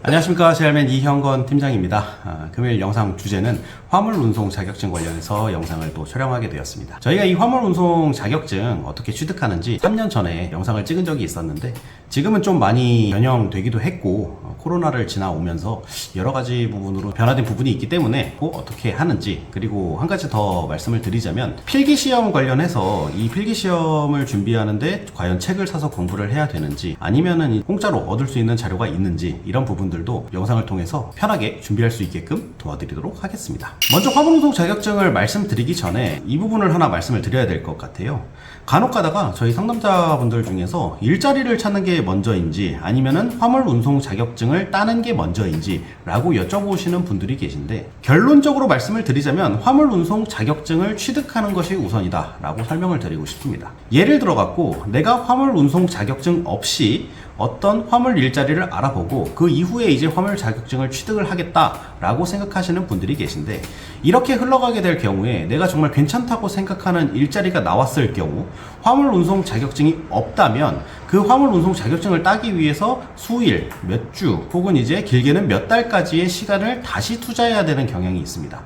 안녕하십니까. 제알맨 이형건 팀장입니다. 금요일 영상 주제는 화물 운송 자격증 관련해서 영상을 또 촬영하게 되었습니다. 저희가 이 화물 운송 자격증 어떻게 취득하는지 3년 전에 영상을 찍은 적이 있었는데 지금은 좀 많이 변형되기도 했고 코로나를 지나오면서 여러 가지 부분으로 변화된 부분이 있기 때문에 꼭 어떻게 하는지, 그리고 한 가지 더 말씀을 드리자면 필기시험 관련해서 이 필기시험을 준비하는데 과연 책을 사서 공부를 해야 되는지 아니면은 공짜로 얻을 수 있는 자료가 있는지, 이런 부분들도 영상을 통해서 편하게 준비할 수 있게끔 도와드리도록 하겠습니다. 먼저 화물운송 자격증을 말씀드리기 전에 이 부분을 하나 말씀을 드려야 될 것 같아요. 간혹 가다가 저희 상담자분들 중에서 일자리를 찾는 게 먼저인지 아니면은 화물운송 자격증을 따는 게 먼저인지 라고 여쭤보시는 분들이 계신데, 결론적으로 말씀을 드리자면 화물운송 자격증을 취득하는 것이 우선이다 라고 설명을 드리고 싶습니다. 예를 들어 갖고 내가 화물운송 자격증 없이 어떤 화물 일자리를 알아보고 그 이후에 이제 화물 자격증을 취득을 하겠다라고 생각하시는 분들이 계신데, 이렇게 흘러가게 될 경우에 내가 정말 괜찮다고 생각하는 일자리가 나왔을 경우 화물 운송 자격증이 없다면 그 화물 운송 자격증을 따기 위해서 수일, 몇 주 혹은 이제 길게는 몇 달까지의 시간을 다시 투자해야 되는 경향이 있습니다.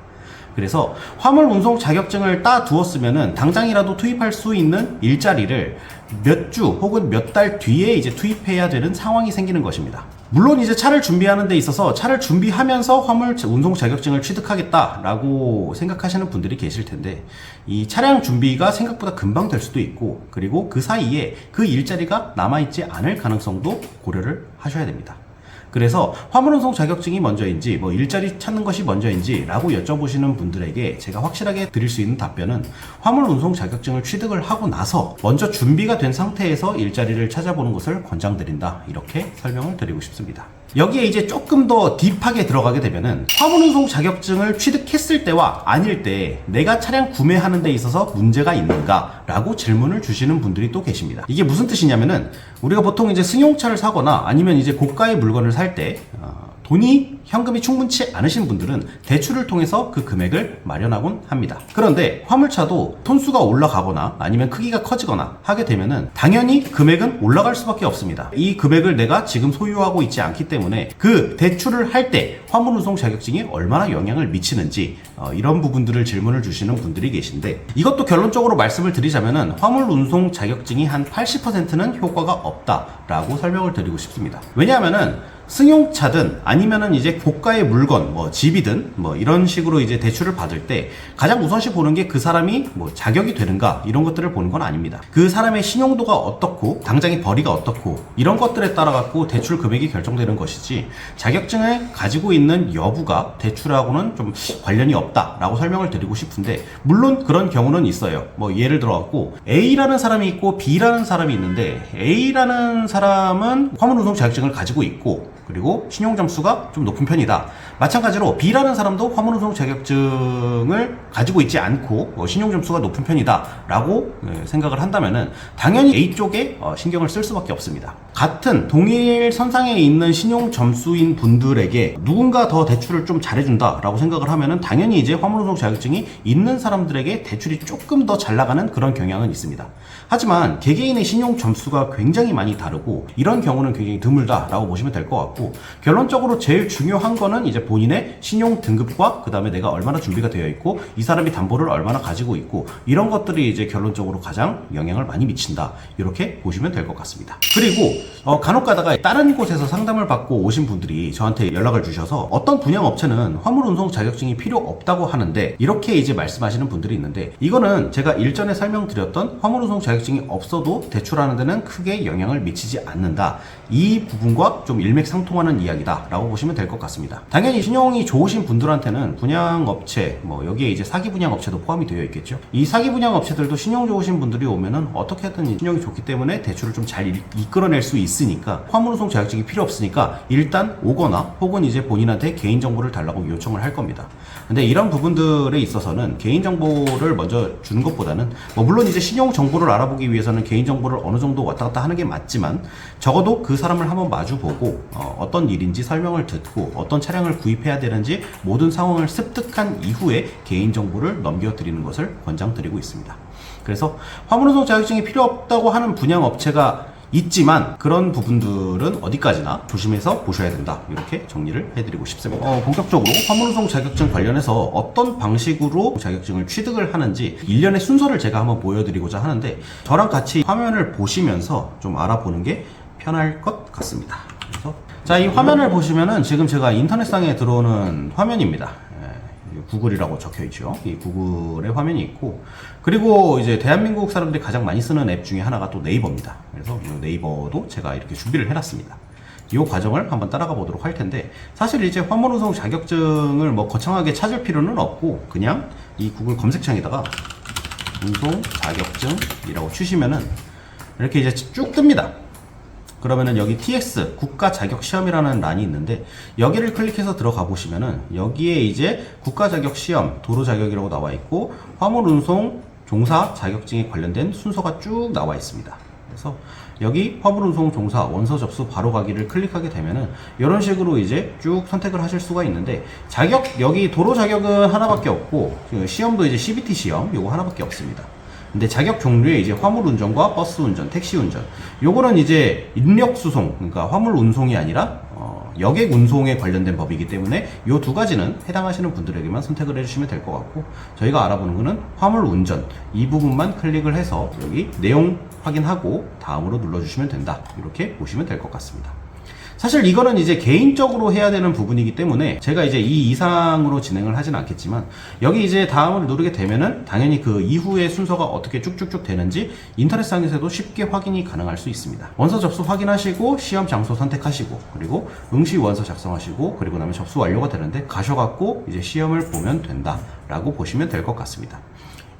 그래서 화물 운송 자격증을 따 두었으면은 당장이라도 투입할 수 있는 일자리를 몇 주 혹은 몇 달 뒤에 이제 투입해야 되는 상황이 생기는 것입니다. 물론 이제 차를 준비하는 데 있어서 차를 준비하면서 화물 운송 자격증을 취득하겠다라고 생각하시는 분들이 계실 텐데, 이 차량 준비가 생각보다 금방 될 수도 있고, 그리고 그 사이에 그 일자리가 남아있지 않을 가능성도 고려를 하셔야 됩니다. 그래서 화물운송 자격증이 먼저인지 뭐 일자리 찾는 것이 먼저인지 라고 여쭤보시는 분들에게 제가 확실하게 드릴 수 있는 답변은 화물운송 자격증을 취득을 하고 나서 먼저 준비가 된 상태에서 일자리를 찾아보는 것을 권장드린다, 이렇게 설명을 드리고 싶습니다. 여기에 이제 조금 더 딥하게 들어가게 되면은 화물운송 자격증을 취득했을 때와 아닐 때 내가 차량 구매하는 데 있어서 문제가 있는가 라고 질문을 주시는 분들이 또 계십니다. 이게 무슨 뜻이냐면은 우리가 보통 이제 승용차를 사거나 아니면 이제 고가의 물건을 살 때 현금이 충분치 않으신 분들은 대출을 통해서 그 금액을 마련하곤 합니다. 그런데 화물차도 톤수가 올라가거나 아니면 크기가 커지거나 하게 되면은 당연히 금액은 올라갈 수밖에 없습니다. 이 금액을 내가 지금 소유하고 있지 않기 때문에 그 대출을 할 때 화물운송 자격증이 얼마나 영향을 미치는지 이런 부분들을 질문을 주시는 분들이 계신데, 이것도 결론적으로 말씀을 드리자면은 화물운송 자격증이 한 80%는 효과가 없다라고 설명을 드리고 싶습니다. 왜냐하면은 승용차든 아니면은 이제 고가의 물건, 뭐 집이든 뭐 이런 식으로 이제 대출을 받을 때 가장 우선시 보는 게 그 사람이 뭐 자격이 되는가, 이런 것들을 보는 건 아닙니다. 그 사람의 신용도가 어떻고 당장의 벌이가 어떻고 이런 것들에 따라 갖고 대출 금액이 결정되는 것이지, 자격증을 가지고 있는 여부가 대출하고는 좀 관련이 없다라고 설명을 드리고 싶은데, 물론 그런 경우는 있어요. 뭐 예를 들어 갖고 A라는 사람이 있고 B라는 사람이 있는데, A라는 사람은 화물운송 자격증을 가지고 있고 그리고 신용 점수가 좀 높은 편이다. 마찬가지로 B라는 사람도 화물운송 자격증을 가지고 있지 않고 신용 점수가 높은 편이다 라고 생각을 한다면은 당연히 A 쪽에 신경을 쓸 수밖에 없습니다. 같은 동일 선상에 있는 신용 점수인 분들에게 누군가 더 대출을 좀 잘해준다 라고 생각을 하면은 당연히 이제 화물운송 자격증이 있는 사람들에게 대출이 조금 더 잘 나가는 그런 경향은 있습니다. 하지만 개개인의 신용 점수가 굉장히 많이 다르고 이런 경우는 굉장히 드물다 라고 보시면 될 것 같고, 결론적으로 제일 중요한 거는 이제 본인의 신용 등급과 그 다음에 내가 얼마나 준비가 되어 있고 이 사람이 담보를 얼마나 가지고 있고, 이런 것들이 이제 결론적으로 가장 영향을 많이 미친다, 이렇게 보시면 될 것 같습니다. 그리고 간혹 가다가 다른 곳에서 상담을 받고 오신 분들이 저한테 연락을 주셔서 어떤 분양업체는 화물운송 자격증이 필요 없다고 하는데 이렇게 이제 말씀하시는 분들이 있는데, 이거는 제가 일전에 설명드렸던 화물운송 자격증이 없어도 대출하는 데는 크게 영향을 미치지 않는다, 이 부분과 좀 일맥상통하는 이야기다 라고 보시면 될 것 같습니다. 당연히 신용이 좋으신 분들한테는 분양업체, 뭐 여기에 이제 사기 분양업체도 포함이 되어 있겠죠. 이 사기 분양업체들도 신용 좋으신 분들이 오면은 어떻게든 신용이 좋기 때문에 대출을 좀 잘 이끌어낼 수 있으니까 화물운송 자격증이 필요 없으니까 일단 오거나 혹은 이제 본인한테 개인정보를 달라고 요청을 할 겁니다. 근데 이런 부분들에 있어서는 개인정보를 먼저 주는 것보다는 물론 이제 신용 정보를 알아보기 위해서는 개인정보를 어느 정도 왔다 갔다 하는 게 맞지만, 적어도 그 사람을 한번 마주보고 어떤 일인지 설명을 듣고 어떤 차량을 구입해야 되는지 모든 상황을 습득한 이후에 개인정보를 넘겨드리는 것을 권장드리고 있습니다. 그래서 화물운송 자격증이 필요 없다고 하는 분양업체가 있지만 그런 부분들은 어디까지나 조심해서 보셔야 된다, 이렇게 정리를 해드리고 싶습니다. 본격적으로 화물운송 자격증 관련해서 어떤 방식으로 자격증을 취득을 하는지 일련의 순서를 제가 한번 보여드리고자 하는데, 저랑 같이 화면을 보시면서 좀 알아보는 게 편할 것 같습니다. 그래서 자, 이 화면을 보시면은 지금 제가 인터넷상에 들어오는 화면입니다. 구글이라고 적혀 있죠. 이 구글의 화면이 있고, 그리고 이제 대한민국 사람들이 가장 많이 쓰는 앱 중에 하나가 또 네이버입니다. 그래서 이 네이버도 제가 이렇게 준비를 해놨습니다. 이 과정을 한번 따라가 보도록 할 텐데, 사실 이제 화물운송 자격증을 뭐 거창하게 찾을 필요는 없고, 그냥 이 구글 검색창에다가 운송 자격증이라고 치시면은 이렇게 이제 쭉 뜹니다. 그러면은 여기 TS 국가 자격 시험이라는 란이 있는데, 여기를 클릭해서 들어가 보시면은 여기에 이제 국가 자격 시험 도로 자격이라고 나와 있고, 화물 운송 종사 자격증에 관련된 순서가 쭉 나와 있습니다. 그래서 여기 화물 운송 종사 원서 접수 바로 가기를 클릭하게 되면은 이런 식으로 이제 쭉 선택을 하실 수가 있는데, 자격 여기 도로 자격은 하나밖에 없고, 시험도 이제 CBT 시험 요거 하나밖에 없습니다. 근데 자격 종류에 이제 화물 운전과 버스 운전, 택시 운전, 요거는 이제 인력 수송, 그러니까 화물 운송이 아니라 여객 운송에 관련된 법이기 때문에 요 두 가지는 해당하시는 분들에게만 선택을 해주시면 될 것 같고, 저희가 알아보는 거는 화물 운전 이 부분만 클릭을 해서 여기 내용 확인하고 다음으로 눌러주시면 된다, 이렇게 보시면 될 것 같습니다. 사실 이거는 이제 개인적으로 해야 되는 부분이기 때문에 제가 이제 이 이상으로 진행을 하진 않겠지만, 여기 이제 다음을 누르게 되면은 당연히 그 이후의 순서가 어떻게 쭉쭉쭉 되는지 인터넷상에서도 쉽게 확인이 가능할 수 있습니다. 원서 접수 확인하시고 시험 장소 선택하시고, 그리고 응시 원서 작성하시고, 그리고 나면 접수 완료가 되는데 가셔갖고 이제 시험을 보면 된다 라고 보시면 될 것 같습니다.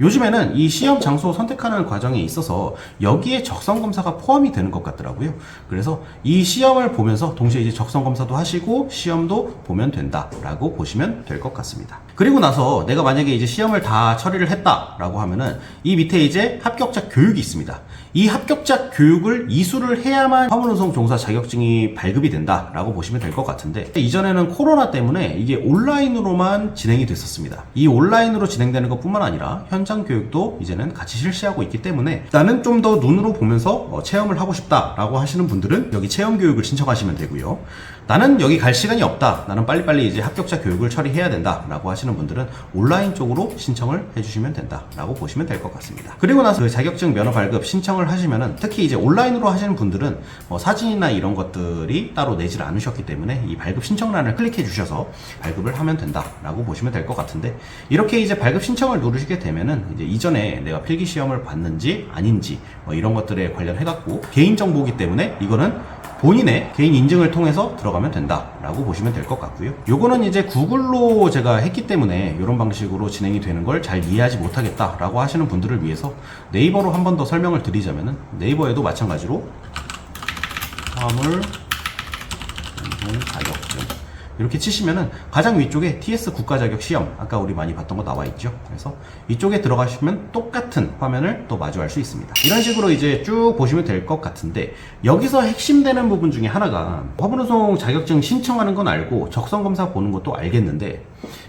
요즘에는 이 시험 장소 선택하는 과정에 있어서 여기에 적성 검사가 포함이 되는 것 같더라고요. 그래서 이 시험을 보면서 동시에 이제 적성 검사도 하시고 시험도 보면 된다라고 보시면 될 것 같습니다. 그리고 나서 내가 만약에 이제 시험을 다 처리를 했다라고 하면은 이 밑에 이제 합격자 교육이 있습니다. 이 합격자 교육을 이수를 해야만 화물운송 종사 자격증이 발급이 된다라고 보시면 될 것 같은데, 이전에는 코로나 때문에 이게 온라인으로만 진행이 됐었습니다. 이 온라인으로 진행되는 것뿐만 아니라 현장 교육도 이제는 같이 실시하고 있기 때문에, 나는 좀 더 눈으로 보면서 체험을 하고 싶다라고 하시는 분들은 여기 체험 교육을 신청하시면 되고요. 나는 여기 갈 시간이 없다, 나는 빨리빨리 이제 합격자 교육을 처리해야 된다 라고 하시는 분들은 온라인 쪽으로 신청을 해주시면 된다 라고 보시면 될 것 같습니다. 그리고 나서 그 자격증 면허 발급 신청을 하시면은, 특히 이제 온라인으로 하시는 분들은 사진이나 이런 것들이 따로 내질 않으셨기 때문에 이 발급 신청란을 클릭해 주셔서 발급을 하면 된다 라고 보시면 될 것 같은데, 이렇게 이제 발급 신청을 누르시게 되면은 이제 이전에 내가 필기 시험을 봤는지 아닌지 이런 것들에 관련해 갖고 개인정보이기 때문에 이거는 본인의 개인 인증을 통해서 들어가면 된다라고 보시면 될 것 같고요. 요거는 이제 구글로 제가 했기 때문에 이런 방식으로 진행이 되는 걸 잘 이해하지 못하겠다라고 하시는 분들을 위해서 네이버로 한 번 더 설명을 드리자면은, 네이버에도 마찬가지로 화물 운송 자격증 이렇게 치시면은 가장 위쪽에 TS 국가 자격 시험, 아까 우리 많이 봤던 거 나와 있죠. 그래서 이쪽에 들어가시면 똑같은 화면을 또 마주할 수 있습니다. 이런 식으로 이제 쭉 보시면 될 것 같은데, 여기서 핵심되는 부분 중에 하나가, 화물운송 자격증 신청하는 건 알고 적성 검사 보는 것도 알겠는데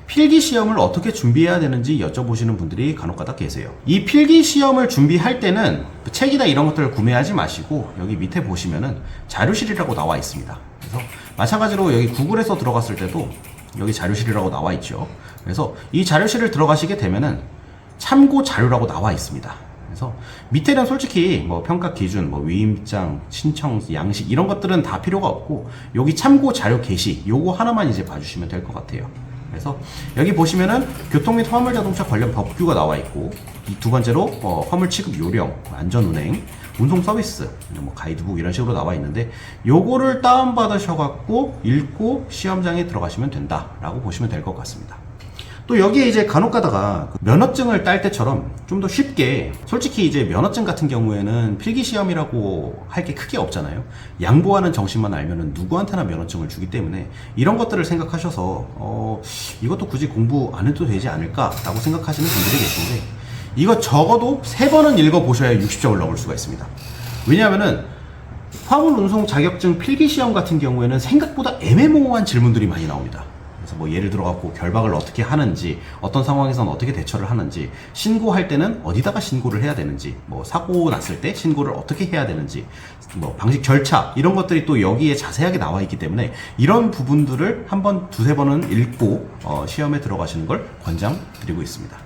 필기 시험을 어떻게 준비해야 되는지 여쭤보시는 분들이 간혹가다 계세요. 이 필기 시험을 준비할 때는 책이나 이런 것들을 구매하지 마시고 여기 밑에 보시면은 자료실이라고 나와 있습니다. 그래서 마찬가지로 여기 구글에서 들어갔을 때도 여기 자료실이라고 나와 있죠. 그래서 이 자료실을 들어가시게 되면은 참고 자료라고 나와 있습니다. 그래서 밑에는 솔직히 평가 기준, 위임장, 신청, 양식 이런 것들은 다 필요가 없고, 여기 참고 자료 게시 요거 하나만 이제 봐주시면 될 것 같아요. 그래서 여기 보시면은 교통 및 화물 자동차 관련 법규가 나와 있고, 이 두 번째로 화물 취급 요령, 안전 운행, 운송 서비스, 가이드북 이런 식으로 나와 있는데, 요거를 다운 받으셔갖고 읽고 시험장에 들어가시면 된다라고 보시면 될 것 같습니다. 또 여기에 이제 간혹 가다가 면허증을 딸 때처럼 좀 더 쉽게, 솔직히 이제 면허증 같은 경우에는 필기 시험이라고 할 게 크게 없잖아요. 양보하는 정신만 알면은 누구한테나 면허증을 주기 때문에 이런 것들을 생각하셔서 이것도 굳이 공부 안 해도 되지 않을까라고 생각하시는 분들이 계신데, 이거 적어도 3번은 읽어보셔야 60점을 넘을 수가 있습니다. 왜냐하면은 화물 운송 자격증 필기 시험 같은 경우에는 생각보다 애매모호한 질문들이 많이 나옵니다. 그래서 뭐 예를 들어 갖고 결박을 어떻게 하는지, 어떤 상황에서는 어떻게 대처를 하는지, 신고할 때는 어디다가 신고를 해야 되는지, 뭐 사고 났을 때 신고를 어떻게 해야 되는지, 뭐 방식 절차 이런 것들이 또 여기에 자세하게 나와 있기 때문에 이런 부분들을 한번 두세 번은 읽고 시험에 들어가시는 걸 권장드리고 있습니다.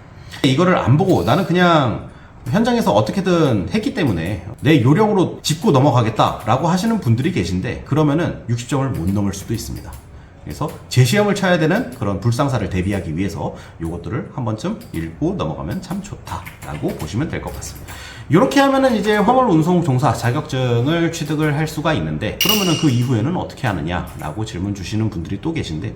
이거를 안 보고 나는 그냥 현장에서 어떻게든 했기 때문에 내 요령으로 짚고 넘어가겠다라고 하시는 분들이 계신데, 그러면은 60점을 못 넘을 수도 있습니다. 그래서 재시험을 쳐야 되는 그런 불상사를 대비하기 위해서 요것들을 한 번쯤 읽고 넘어가면 참 좋다라고 보시면 될 것 같습니다. 이렇게 하면은 이제 화물운송 종사 자격증을 취득을 할 수가 있는데, 그러면은 그 이후에는 어떻게 하느냐라고 질문 주시는 분들이 또 계신데,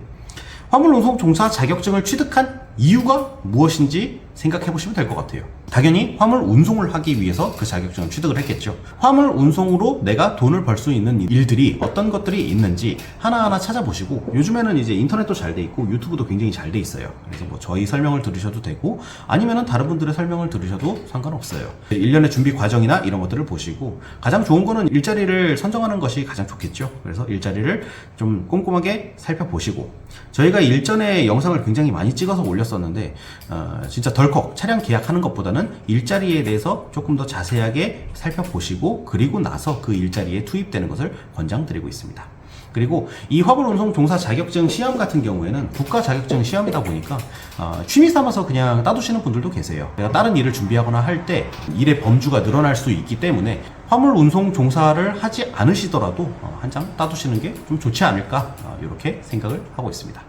화물운송 종사 자격증을 취득한 이유가 무엇인지 생각해 보시면 될 것 같아요. 당연히 화물 운송을 하기 위해서 그 자격증을 취득을 했겠죠. 화물 운송으로 내가 돈을 벌 수 있는 일들이 어떤 것들이 있는지 하나하나 찾아보시고, 요즘에는 이제 인터넷도 잘 돼 있고 유튜브도 굉장히 잘 돼 있어요. 그래서 뭐 저희 설명을 들으셔도 되고 아니면은 다른 분들의 설명을 들으셔도 상관없어요. 일련의 준비 과정이나 이런 것들을 보시고, 가장 좋은 거는 일자리를 선정하는 것이 가장 좋겠죠. 그래서 일자리를 좀 꼼꼼하게 살펴보시고, 저희가 일전에 영상을 굉장히 많이 찍어서 올렸었는데 진짜 덜컥 차량 계약하는 것보다는 일자리에 대해서 조금 더 자세하게 살펴보시고, 그리고 나서 그 일자리에 투입되는 것을 권장드리고 있습니다. 그리고 이 화물운송 종사 자격증 시험 같은 경우에는 국가 자격증 시험이다 보니까 취미 삼아서 그냥 따두시는 분들도 계세요. 내가 다른 일을 준비하거나 할 때 일의 범주가 늘어날 수 있기 때문에 화물운송 종사를 하지 않으시더라도 한 장 따두시는 게 좀 좋지 않을까, 이렇게 생각을 하고 있습니다.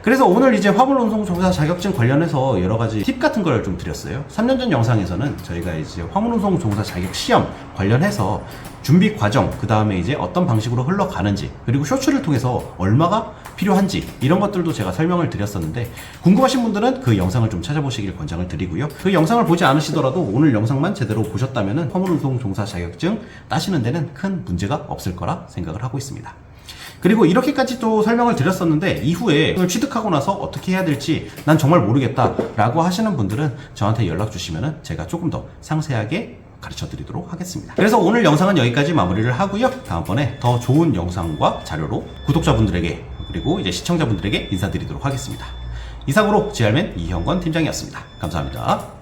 그래서 오늘 이제 화물운송 종사 자격증 관련해서 여러 가지 팁 같은 걸 좀 드렸어요. 3년 전 영상에서는 저희가 이제 화물운송 종사 자격 시험 관련해서 준비 과정, 그 다음에 이제 어떤 방식으로 흘러가는지, 그리고 쇼츠를 통해서 얼마가 필요한지 이런 것들도 제가 설명을 드렸었는데, 궁금하신 분들은 그 영상을 좀 찾아보시길 권장을 드리고요. 그 영상을 보지 않으시더라도 오늘 영상만 제대로 보셨다면 화물운송 종사 자격증 따시는 데는 큰 문제가 없을 거라 생각을 하고 있습니다. 그리고 이렇게까지 또 설명을 드렸었는데, 이후에 이걸 취득하고 나서 어떻게 해야 될지 난 정말 모르겠다 라고 하시는 분들은 저한테 연락 주시면 제가 조금 더 상세하게 가르쳐 드리도록 하겠습니다. 그래서 오늘 영상은 여기까지 마무리를 하고요. 다음번에 더 좋은 영상과 자료로 구독자분들에게, 그리고 이제 시청자분들에게 인사드리도록 하겠습니다. 이상으로 GR맨 이형권 팀장이었습니다. 감사합니다.